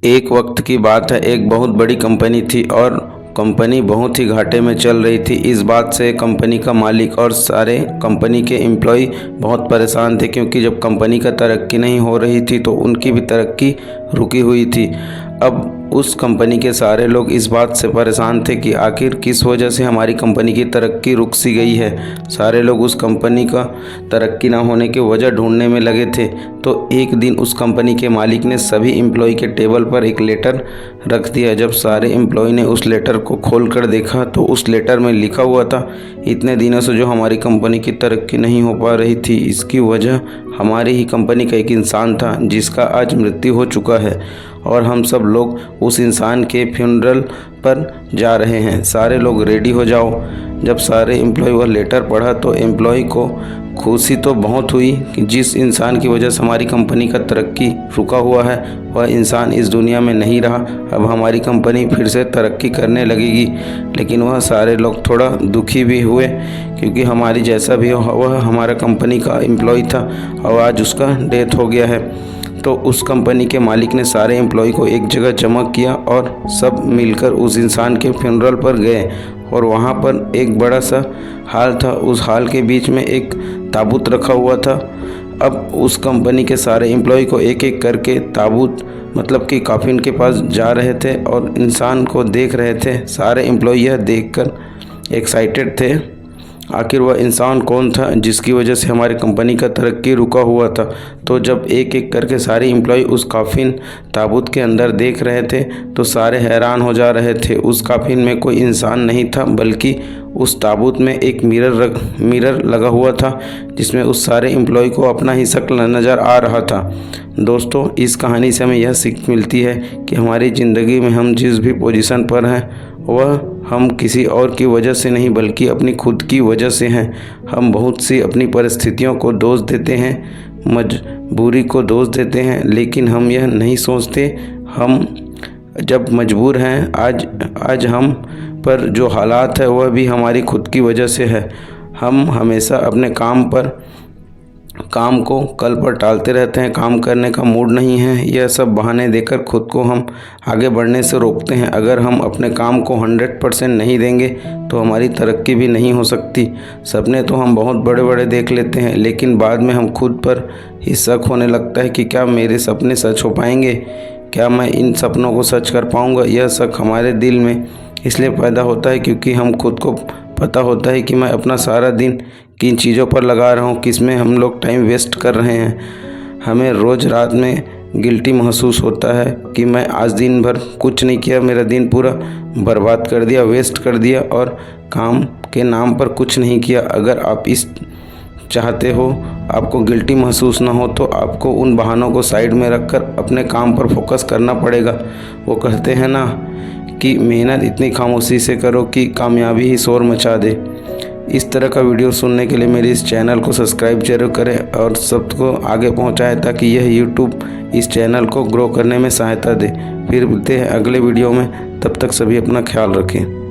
एक वक्त की बात है, एक बहुत बड़ी कंपनी थी और कंपनी बहुत ही घाटे में चल रही थी। इस बात से कंपनी का मालिक और सारे कंपनी के एम्प्लॉय बहुत परेशान थे, क्योंकि जब कंपनी का तरक्की नहीं हो रही थी तो उनकी भी तरक्की रुकी हुई थी। अब उस कंपनी के सारे लोग इस बात से परेशान थे कि आखिर किस वजह से हमारी कंपनी की तरक्की रुक सी गई है। सारे लोग उस कंपनी का तरक्की ना होने की वजह ढूंढने में लगे थे। तो एक दिन उस कंपनी के मालिक ने सभी एम्प्लॉय के टेबल पर एक लेटर रख दिया। जब सारे एम्प्लॉय ने उस लेटर को खोल कर देखा तो उस लेटर में लिखा हुआ था, इतने दिनों से जो हमारी कंपनी की तरक्की नहीं हो पा रही थी, इसकी वजह हमारी ही कंपनी का एक इंसान था जिसका आज मृत्यु हो चुका है और हम सब लोग उस इंसान के फ्यूनरल पर जा रहे हैं। सारे लोग रेडी हो जाओ। जब सारे एम्प्लॉय वह लेटर पढ़ा तो एम्प्लॉय को खुशी तो बहुत हुई कि जिस इंसान की वजह से हमारी कंपनी का तरक्की रुका हुआ है वह इंसान इस दुनिया में नहीं रहा। अब हमारी कंपनी फिर से तरक्की करने लगेगी। लेकिन वह सारे लोग थोड़ा दुखी भी हुए, क्योंकि हमारी जैसा भी हो वह हमारा कंपनी का एम्प्लॉय था और आज उसका डेथ हो गया है। तो उस कंपनी के मालिक ने सारे एम्प्लॉय को एक जगह जमा किया और सब मिलकर उस इंसान के फ्यूनरल पर गए। और वहाँ पर एक बड़ा सा हॉल था। उस हॉल के बीच में एक ताबूत रखा हुआ था। अब उस कंपनी के सारे एम्प्लॉय को एक एक करके ताबूत मतलब कि कॉफिन के पास जा रहे थे और इंसान को देख रहे थे। सारे एम्प्लॉय यह देखकर एक्साइटेड थे, आखिर वह इंसान कौन था जिसकी वजह से हमारी कंपनी का तरक्की रुका हुआ था। तो जब एक एक करके सारे एम्प्लॉय उस कॉफिन ताबूत के अंदर देख रहे थे तो सारे हैरान हो जा रहे थे। उस कॉफिन में कोई इंसान नहीं था, बल्कि उस ताबूत में एक मिरर लगा हुआ था, जिसमें उस सारे एम्प्लॉय को अपना ही शक्ल नज़र आ रहा था। दोस्तों, इस कहानी से हमें यह सीख मिलती है कि हमारी ज़िंदगी में हम जिस भी पोजीशन पर हैं वह हम किसी और की वजह से नहीं बल्कि अपनी खुद की वजह से हैं। हम बहुत सी अपनी परिस्थितियों को दोष देते हैं, मजबूरी को दोष देते हैं, लेकिन हम यह नहीं सोचते हम जब मजबूर हैं आज हम पर जो हालात है वह भी हमारी खुद की वजह से है। हम हमेशा अपने काम को कल पर टालते रहते हैं, काम करने का मूड नहीं है, यह सब बहाने देकर खुद को हम आगे बढ़ने से रोकते हैं। अगर हम अपने काम को 100% नहीं देंगे तो हमारी तरक्की भी नहीं हो सकती। सपने तो हम बहुत बड़े बड़े देख लेते हैं, लेकिन बाद में हम खुद पर ही शक होने लगता है कि क्या मेरे सपने सच हो पाएंगे, क्या मैं इन सपनों को सच कर पाऊँगा। यह शक हमारे दिल में इसलिए पैदा होता है क्योंकि हम खुद को पता होता है कि मैं अपना सारा दिन किन चीज़ों पर लगा रहा हूँ, किस में हम लोग टाइम वेस्ट कर रहे हैं। हमें रोज़ रात में गिल्टी महसूस होता है कि मैं आज दिन भर कुछ नहीं किया, मेरा दिन पूरा बर्बाद कर दिया, वेस्ट कर दिया और काम के नाम पर कुछ नहीं किया। अगर आप इस चाहते हो आपको गिल्टी महसूस ना हो तो आपको उन बहानों को साइड में रखकर अपने काम पर फोकस करना पड़ेगा। वो कहते हैं ना कि मेहनत इतनी खामोशी से करो कि कामयाबी ही शोर मचा दे। इस तरह का वीडियो सुनने के लिए मेरे इस चैनल को सब्सक्राइब जरूर करें और सबको आगे पहुंचाएं ताकि यह YouTube इस चैनल को ग्रो करने में सहायता दे। फिर मिलते हैं अगले वीडियो में, तब तक सभी अपना ख्याल रखें।